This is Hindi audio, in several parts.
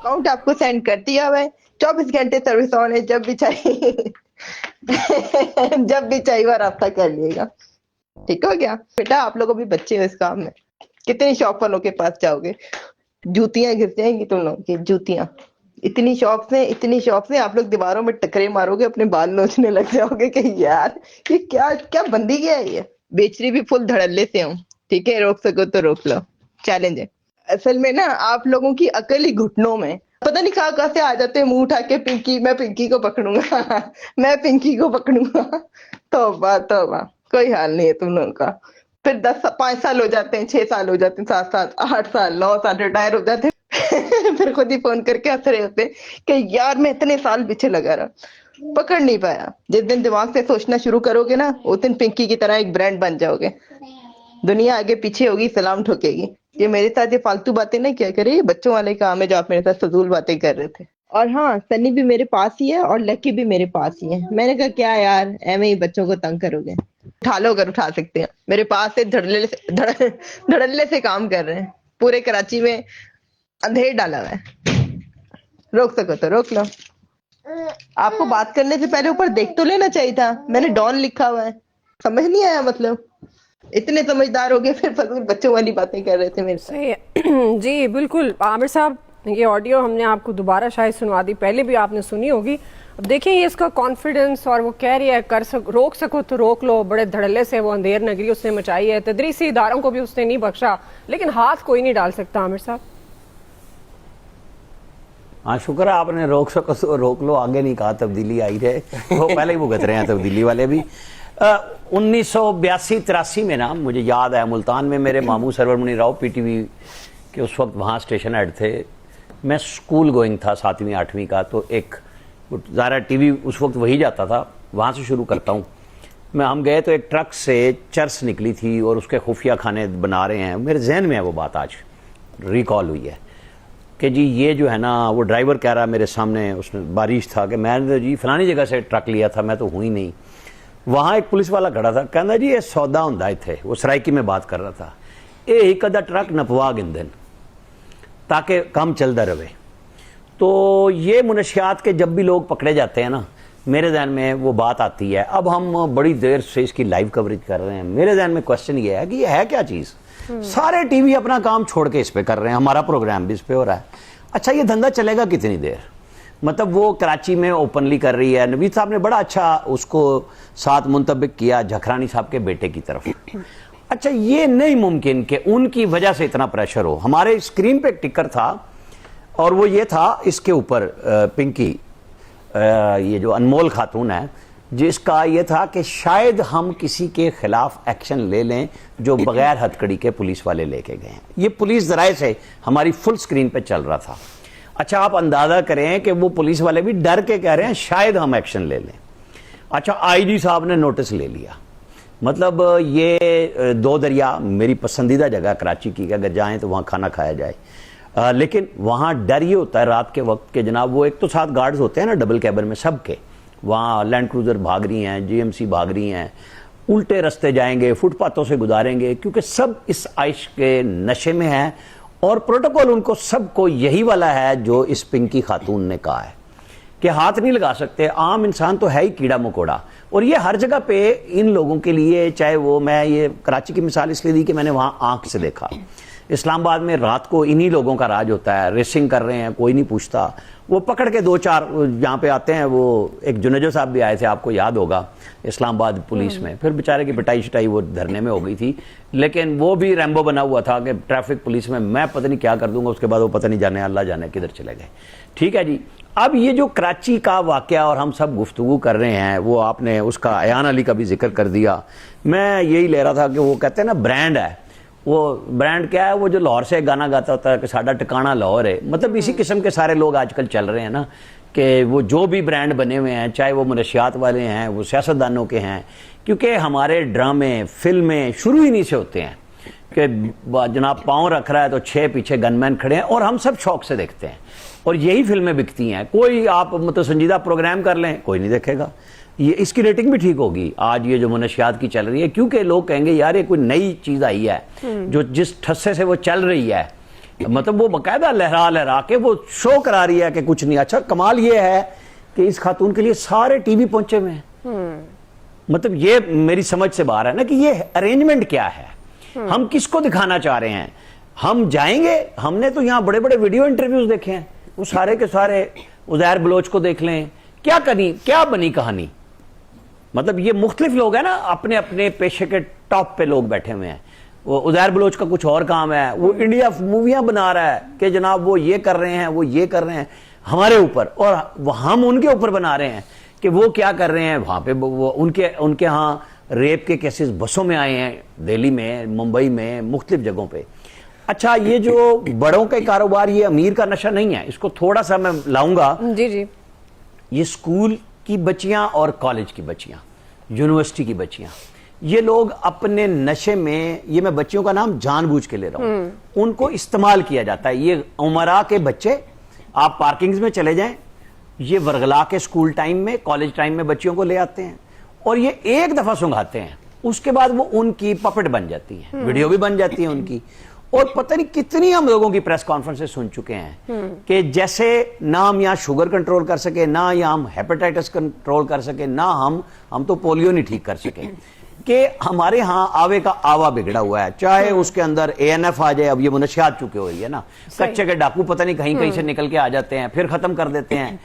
अकाउंट आपको सेंड कर दिया हुआ है, 24 घंटे सर्विस ऑन है, जब भी चाहिए जब भी चाहिए वो रास्ता कर लिएगा। ठीक हो गया बेटा, आप लोगों भी बच्चे हो इस काम में, कितने शॉप वालों के पास जाओगे, जूतियां घिस जाएंगी तुम लोगों की, जूतियां। इतनी शॉप से आप लोग दीवारों में टकरे मारोगे, अपने बाल नोचने लग जाओगे कि यार ये क्या क्या बंदी क्या है ये। बेचरी भी फुल धड़ल्ले से हूँ, ठीक है, रोक सको तो रोक लो, चैलेंज है। असल में ना आप लोगों की अकल ही घुटनों में, पता नहीं कहाँ से आ जाते हैं मुंह उठा के, पिंकी मैं पिंकी को पकड़ूंगा मैं पिंकी को पकड़ूंगा। तौबा तौबा, कोई हाल नहीं है तुम लोगों का। फिर 5 साल हो जाते हैं, 6 साल हो जाते हैं, 7 साल, 8 साल, 9 साल रिटायर हो जाते हैं फिर खुद ही फोन करके हंस रहे होते हैं कि यार मैं इतने साल पीछे लगा रहा, पकड़ नहीं पाया। जिस दिन दिमाग से सोचना शुरू करोगे ना, उस दिन पिंकी की तरह एक ब्रांड बन जाओगे, दुनिया आगे पीछे होगी, सलाम ठोकेगी। ये मेरे साथ ये फालतू बातें नहीं क्या करे, ये बच्चों वाले काम है जो आप मेरे साथ फजूल बातें कर रहे थे। और हाँ, सन्नी भी मेरे पास ही है और लकी भी मेरे पास ही है। मैंने कहा क्या यार एवं ही बच्चों को तंग करोगे, उठा लो अगर उठा सकते हैं। मेरे पास से धड़ल्ले से काम कर रहे हैं, पूरे कराची में अंधेर डाला हुआ है। रोक सको तो रोक लो। आपको बात करने से पहले ऊपर देख तो लेना चाहिए था, मैंने डॉन लिखा हुआ है, समझ नहीं आया मतलब। इतने समझदार हो गए फिर फजूल बच्चों वाली बातें कर रहे थे मेरे साथ। सही है जी बिल्कुल। आमिर साहब ये ऑडियो हमने आपको दोबारा शायद सुनवा दी, पहले भी आपने सुनी होगी। अब देखिए ये इसका कॉन्फिडेंस, और वो कह रही है रोक सको तो रोक लो, बड़े धड़ल्ले से वो अंधेर नगरी उसने मचाई है, तदरीसी इदारों को भी उसने नहीं बख्शा, लेकिन हाथ कोई नहीं डाल सकता। आमिर साहब हाँ, शुक्र है आपने रोक सको तो रोक लो, आगे नहीं कहा, तब्दीली आई रहे, वो पहले ही भुगत रहे हैं तब्दीली वाले भी। 1982-83 में ना मुझे याद है, मुल्तान में मेरे मामू सरवर मुनि राव पीटीवी के उस वक्त वहाँ स्टेशन हेड थे। मैं स्कूल गोइंग था 7वीं 8वीं का, तो एक ज़ारा टीवी उस वक्त वही जाता था, वहाँ से शुरू करता हूँ मैं। हम गए तो एक ट्रक से चर्स निकली थी और उसके खुफिया खाने बना रहे हैं। मेरे जहन में है वो बात, आज रिकॉल हुई है कि जी ये जो है ना, वो ड्राइवर कह रहा मेरे सामने, उसने बारिश था कि मैंने तो जी फलानी जगह से ट्रक लिया था, मैं तो हुई नहीं। वहाँ एक पुलिस वाला खड़ा था, कहना जी ये सौदा होंदा थे, वो सराइकी में बात कर रहा था, ये एक अदा ट्रक नपवा गिंदन ताकि काम चलता रहे। तो ये मुनशियात के जब भी लोग पकड़े जाते हैं ना, मेरे जहन में वो बात आती है। अब हम बड़ी देर से इसकी लाइव कवरेज कर रहे हैं, मेरे जहन में क्वेश्चन ये है कि ये है क्या चीज़। सारे टीवी अपना काम छोड़ के इस पे कर रहे हैं, हमारा प्रोग्राम भी इस पे हो रहा है। अच्छा ये धंधा चलेगा कितनी देर? मतलब वो कराची में ओपनली कर रही है, नवीद साहब ने बड़ा अच्छा उसको साथ मुंतबिक किया झखरानी साहब के बेटे की तरफ। अच्छा ये नहीं मुमकिन कि उनकी वजह से इतना प्रेशर हो। हमारे स्क्रीन पे एक टिकर था और वो ये था, इसके ऊपर पिंकी ये जो अनमोल खातून है, जिसका ये था कि शायद हम किसी के खिलाफ एक्शन ले लें जो बगैर हथकड़ी के पुलिस वाले लेके गए हैं। ये पुलिस जराए से हमारी फुल स्क्रीन पे चल रहा था। अच्छा आप अंदाजा करें कि वो पुलिस वाले भी डर के कह रहे हैं शायद हम एक्शन ले लें। अच्छा आईजी साहब ने नोटिस ले लिया। मतलब ये दो दरिया मेरी पसंदीदा जगह कराची की, अगर जाएं तो वहाँ खाना खाया जाए, लेकिन वहाँ डर ये होता है रात के वक्त के जनाब, वो एक तो साथ गार्ड्स होते हैं ना डबल कैबिन में सबके, वहाँ लैंड क्रूजर भाग रही हैं, जीएमसी भाग रही हैं, उल्टे रास्ते जाएंगे, फुटपाथों से गुजारेंगे, क्योंकि सब इस आइश के नशे में हैं। और प्रोटोकॉल उनको सबको यही वाला है जो इस पिंकी खातून ने कहा है कि हाथ नहीं लगा सकते, आम इंसान तो है ही कीड़ा मकोड़ा। और ये हर जगह पे इन लोगों के लिए, चाहे वो, मैं ये कराची की मिसाल इसलिए दी कि मैंने वहाँ आंख से देखा, इस्लामाबाद में रात को इन्हीं लोगों का राज होता है, रेसिंग कर रहे हैं, कोई नहीं पूछता, वो पकड़ के 2-4 यहाँ पे आते हैं। वो एक जुनेजो साहब भी आए थे, आपको याद होगा, इस्लामाबाद पुलिस में, फिर बेचारे की पिटाई शिटाई वो धरने में हो गई थी, लेकिन वो भी रैम्बो बना हुआ था कि ट्रैफिक पुलिस में मैं पता नहीं क्या कर दूंगा, उसके बाद वो पता नहीं जाने अल्लाह जाने किधर चले गए। ठीक है जी। अब ये जो कराची का वाकया और हम सब गुफ्तगू कर रहे हैं, वो आपने उसका अयान अली का भी जिक्र कर दिया। मैं यही ले रहा था कि वो कहते हैं ना ब्रांड है, वो ब्रांड क्या है, वो जो लाहौर से गाना गाता होता है कि साडा ठिकाना लाहौर है। मतलब इसी किस्म के सारे लोग आजकल चल रहे हैं ना, कि वो जो भी ब्रांड बने हुए हैं, चाहे वो मनशियात वाले हैं, वो सियासतदानों के हैं, क्योंकि हमारे ड्रामे फिल्में शुरू ही नहीं से होते हैं कि जनाब पाँव रख रहा है तो 6 पीछे गनमैन खड़े हैं, और हम सब शौक से देखते हैं और यही फिल्में बिकती हैं। कोई आप मतलब संजीदा प्रोग्राम कर लें, कोई नहीं देखेगा, ये इसकी रेटिंग भी ठीक होगी। आज ये जो मनशियात की चल रही है, क्योंकि लोग कहेंगे यार ये कोई नई चीज़ आई है जो जिस ठस्से से वो चल रही है, मतलब वो बकायदा लहरा लहरा के वो शो करा रही है कि कुछ नहीं। अच्छा कमाल ये है कि इस खातून के लिए सारे टीवी पहुंचे हुए हैं। मतलब ये मेरी समझ से बाहर है ना कि ये अरेंजमेंट क्या है, हम किसको दिखाना चाह रहे हैं। हम जाएंगे, हमने तो यहां बड़े बड़े वीडियो इंटरव्यूज देखे हैं, वो सारे के सारे उज़ैर बलोच को देख लें, क्या बनी कहानी। मतलब ये मुख्तलिफ लोग हैं ना, अपने अपने पेशे के टॉप पे लोग बैठे हुए हैं। वो उज़ैर बलोच का कुछ और काम है, वो इंडिया मूवियां बना रहा है कि जनाब वो ये कर रहे हैं, वो ये कर रहे हैं हमारे ऊपर, और हम उनके ऊपर बना रहे हैं कि वो क्या कर रहे हैं वहां पे। वो उनके यहाँ रेप के केसेस बसों में आए हैं, दिल्ली में, मुंबई में, मुख्तलिफ जगहों पे। अच्छा ये जो बड़ों के कारोबार, ये अमीर का नशा नहीं है, इसको थोड़ा सा मैं लाऊंगा। जी जी, ये स्कूल की बच्चियां और कॉलेज की बच्चियां, यूनिवर्सिटी की बच्चियां, ये लोग अपने नशे में, ये मैं बच्चियों का नाम जानबूझ के ले रहा हूं, उनको इस्तेमाल किया जाता है। ये उमरा के बच्चे, आप पार्किंग्स में चले जाएं, ये वर्गला के स्कूल टाइम में, कॉलेज टाइम में बच्चियों को ले आते हैं और ये एक दफा सुंघाते हैं, उसके बाद वो उनकी पपेट बन जाती है, वीडियो भी बन जाती है उनकी। और पता नहीं कितनी हम लोगों की प्रेस कॉन्फ्रेंसेस सुन चुके हैं कि जैसे ना हम यहाँ शुगर कंट्रोल कर सके, ना यहाँ हम हेपेटाइटिस कंट्रोल कर सके, ना हम तो पोलियो नहीं ठीक कर सके, कि हमारे यहाँ आवे का आवा बिगड़ा हुआ है। चाहे उसके अंदर ANF आ जाए, अब ये मुनशियात चुके हुई है ना, कच्चे के डाकू पता नहीं कहीं कहीं से निकल के आ जाते हैं, फिर खत्म कर देते हैं।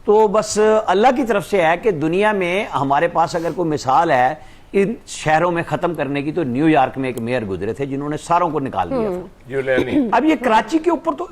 तो बस अल्लाह की तरफ से है कि दुनिया में हमारे पास अगर कोई मिसाल है इन शहरों में खत्म करने की, तो न्यूयॉर्क में एक मेयर गुजरे थे जिन्होंने सारों को निकाल दिया था। अब ये कराची के ऊपर तो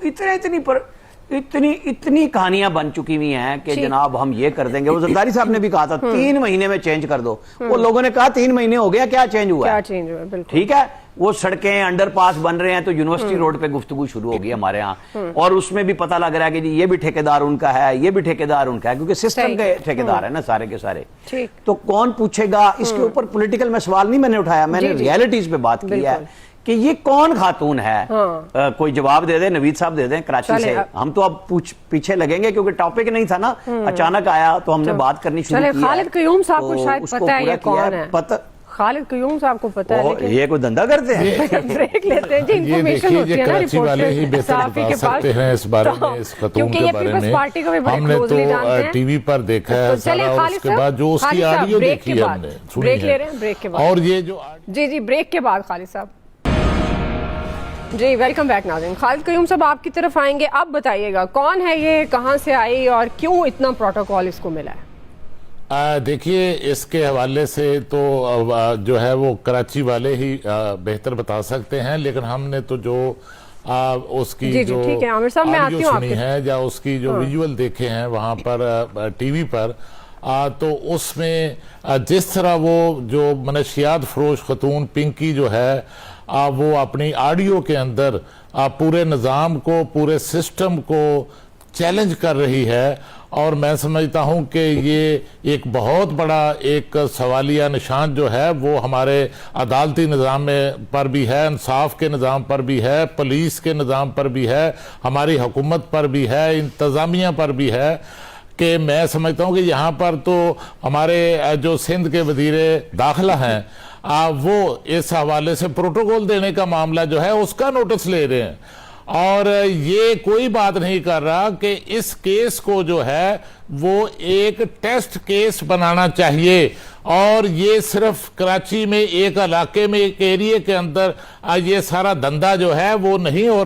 इतनी कहानियां बन चुकी हुई हैं कि जनाब हम ये कर देंगे। वो जरदारी साहब ने भी कहा था 3 महीने में चेंज कर दो, वो लोगों ने कहा 3 महीने हो गया, क्या चेंज हुआ है? बिल्कुल ठीक है, वो सड़कें अंडरपास बन रहे हैं तो यूनिवर्सिटी रोड पे गुफ्तगू शुरू होगी हमारे यहाँ, और उसमें भी पता लग रहा है कि जी ये भी ठेकेदार उनका है, ये भी ठेकेदार उनका है, क्योंकि सिस्टम के ठेकेदार है ना सारे के सारे। तो कौन पूछेगा इसके ऊपर? पॉलिटिकल में सवाल नहीं मैंने उठाया, मैंने रियलिटीज पे बात की है कि ये कौन खातून है। कोई जवाब दे दे, नवीद साहब दे दें कराची से। हम तो अब पीछे लगेंगे क्योंकि टॉपिक नहीं था ना, अचानक आया तो हमने बात करनी शुरू की। खालिद कयूम साहब को शायद पता है ये कौन है। खालिद कयूम साहब को पता है, लेकिन ये कोई धंधा करते हैं। ब्रेक लेते हैं जी, इन्फॉर्मेशन होती है ना रिपोर्टर साफी के पास हैं इस बारे में, इस खतून के बारे में। पार्टी को भी बड़े हमने क्लोजली जानते हैं, तो टीवी पर देखा है सारा, और उसके बाद जो उसकी ऑडियो देखी है हमने, ब्रेक ले रहे हैं, ब्रेक के बाद। और ये जो जी ब्रेक के बाद खालिद साहब जी, वेलकम बैक नाज़रीन। खालिद कयूम साहब आपकी तरफ आएंगे, अब बताइएगा कौन है ये, कहां से आई और क्यों इतना प्रोटोकॉल इसको मिला है? देखिए इसके हवाले से तो जो है वो कराची वाले ही बेहतर बता सकते हैं, लेकिन हमने तो जो उसकी जी, जो ठीक है आमिर साहब, मैं आती हूं सुनी है या उसकी जो विजुअल देखे हैं वहां पर टीवी पर, तो उसमें जिस तरह वो जो मनशियात फरोश खतून पिंकी जो है वो अपनी ऑडियो के अंदर पूरे निज़ाम को, पूरे सिस्टम को चैलेंज कर रही है, और मैं समझता हूं कि ये एक बहुत बड़ा एक सवालिया निशान जो है वो हमारे अदालती निज़ाम में पर भी है, इंसाफ के निज़ाम पर भी है, पुलिस के निज़ाम पर भी है, हमारी हुकूमत पर भी है, इंतज़ामिया पर भी है, कि मैं समझता हूं कि यहाँ पर तो हमारे जो सिंध के वज़ीर दाखिला हैं वो इस हवाले से प्रोटोकॉल देने का मामला जो है उसका नोटिस ले रहे हैं, और ये कोई बात नहीं कर रहा कि इस केस को जो है वो एक टेस्ट केस बनाना चाहिए, और ये सिर्फ कराची में एक इलाके में, एक एरिया के अंदर ये सारा धंधा जो है वो नहीं हो